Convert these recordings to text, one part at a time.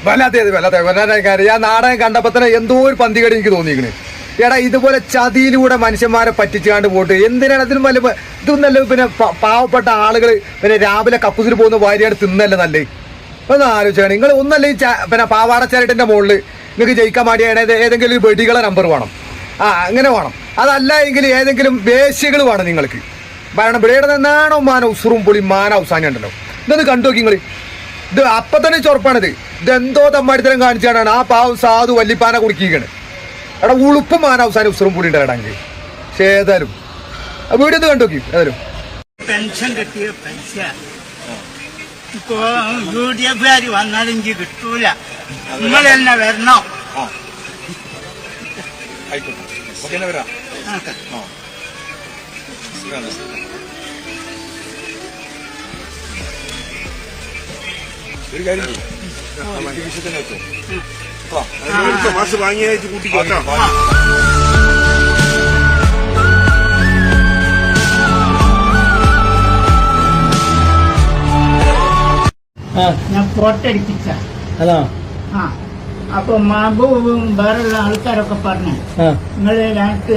വല്ലാത്ത കാര്യം. ഞാൻ നാടകം കണ്ടപ്പോ തന്നെ എന്തോ ഒരു പന്തികേട് എനിക്ക് തോന്നിയിരിക്കണ്. എടാ ഇതുപോലെ ചതിയിലൂടെ മനുഷ്യന്മാരെ പറ്റിച്ചാണ്ട് പോട്ട് എന്തിനാണ് അതിനും വല്ല ഇതൊന്നല്ല. പിന്നെ പാവപ്പെട്ട ആളുകൾ പിന്നെ രാവിലെ കക്കൂസിൽ പോകുന്ന ഭാര്യയാണ് തിന്നല്ലേ നല്ലേ. ഒന്ന് ആലോചിച്ചാണ് നിങ്ങൾ. ഒന്നല്ല ഈ പിന്നെ പാവാടച്ചാരട്ടിന്റെ മുകളിൽ നിങ്ങൾക്ക് ജയിക്കാൻ വേണ്ടിയാണ് ഏതെങ്കിലും ഒരു വെടികളെ നമ്പർ വേണം. അങ്ങനെ വേണം. അതല്ല എങ്കിൽ ഏതെങ്കിലും വേശ്യകൾ വേണം നിങ്ങൾക്ക്. കാരണം ഇവിടെ നിന്നാണോ മാന ഉസുറും പൊളി മാന അവസാനം ഉണ്ടല്ലോ. ഇതൊന്ന് കണ്ടു നോക്കി നിങ്ങൾ. ഇത് അപ്പൊ തന്നെ ചൊറപ്പാണിത്. ഇതെന്തോ തമ്മാടിത്തരം കാണിച്ചാണ് ആ പാവം സാധു വല്ലിപ്പാന കുടിക്കുകയാണ്. എടാ ഉളുപ്പും മാന അവസാനം ഉസുറും പൊളി ഉണ്ട് ഇടങ്കിൽ. പക്ഷേ ഏതായാലും വീഡിയോ ഒന്ന് കണ്ടു നോക്കി. ഏതായാലും പെൻഷൻ കിട്ടിയ പൈസ ഇപ്പോ UDF വന്നാൽ എനിക്ക് കിട്ടൂല. നിങ്ങൾ തന്നെ വരണം. ഒരു കാര്യം മാസം വാങ്ങിയായിട്ട് കൂട്ടിക്കോട്ടോ. ഞാൻ ഫോട്ടോ എടുപ്പിച്ച അതാ. അപ്പൊ മഹബൂബും വേറുള്ള ആൾക്കാരൊക്കെ പറഞ്ഞു നിങ്ങൾ ഞങ്ങൾക്ക്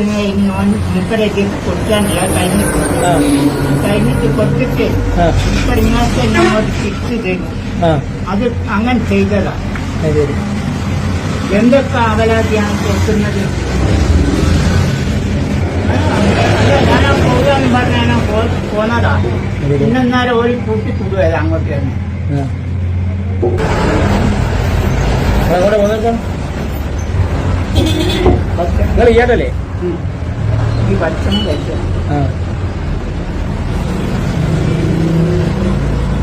മുപ്പരേക്ക് കൊടുക്കാനില്ല. കഴിഞ്ഞിട്ട് കൊടുത്തിട്ട് ഇപ്പൊ നിങ്ങൾക്ക് ഞങ്ങളോട് തിരിച്ചു തരും. അത് അങ്ങനെ ചെയ്തതാ. എന്തൊക്കെ അവലാതിയാണ് കേൾക്കുന്നത്. ഞാനാ പോകാന്ന് പറഞ്ഞാ പോന്നതാ. ഇന്നെന്നാലും ഓടി കൂട്ടി കൂടുവല്ല അങ്ങോട്ട് തന്നെ. ഇയാളല്ലേ ഈ വർഷം കഴിച്ചു.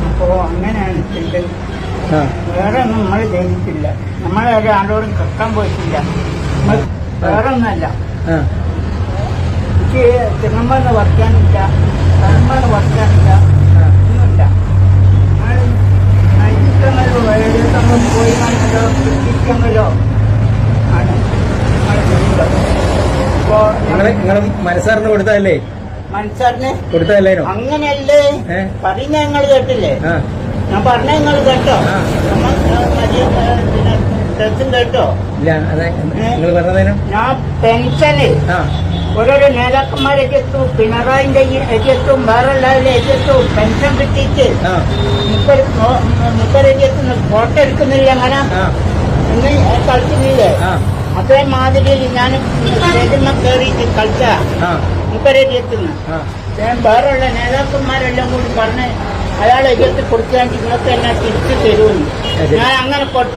അപ്പോ അങ്ങനെയാണ് ചെയ്തത്. വേറെ ഒന്നും നമ്മൾ ചെയ്തിട്ടില്ല. നമ്മളെ ഒരാളോടും കക്കാൻ പോയിട്ടില്ല. വേറെ ഒന്നല്ല. എനിക്ക് തിരുമ്പന്ന് വയ്ക്കാനില്ല, കർമ്മന്ന് വയ്ക്കാനില്ല, ഒന്നുമില്ല. നയിക്കങ്ങളോ എഴുതങ്ങളോ പോയി കാണിക്കലോ കിട്ടിക്കങ്ങളോ ആണ് നമ്മൾ ചെയ്യുന്നത്. അപ്പോ നിങ്ങള് മനസ്സാറിന് കൊടുത്തതല്ലേ? മനസ്സാറിന് കൊടുത്തതല്ലേ? അങ്ങനെയല്ലേ പറയുന്ന ഞങ്ങൾ കേട്ടില്ലേ? ഞാൻ പറഞ്ഞ നിങ്ങൾ കേട്ടോ? ഡ്രസ്സും കേട്ടോ? ഞാൻ പെൻഷന് ഓരോരോ നേതാക്കന്മാരൊക്കെ എത്തും, പിണറായിന്റെ എത്തിയെത്തും, വേറെ എല്ലാവരും എത്തിയെത്തും. പെൻഷൻ കിട്ടിയിട്ട് മുപ്പരെത്തുന്ന ഫോട്ടോ എടുക്കുന്നില്ല. അങ്ങനെ ഇന്ന് കളിക്കുന്നില്ലേ? അതേ മാതിരിയിൽ ഞാൻ സ്റ്റേജിന്മ കയറിയിട്ട് കളിച്ച മുപ്പരെത്തുന്നു. ഞാൻ വേറെയുള്ള നേതാക്കന്മാരെല്ലാം കൂടി പറഞ്ഞ് അയാളെ എതിർത്ത് കൊടുക്കാൻ നിങ്ങൾക്ക് എന്നെ തിരിച്ചു തരുമെന്ന്. ഞാൻ അങ്ങനെ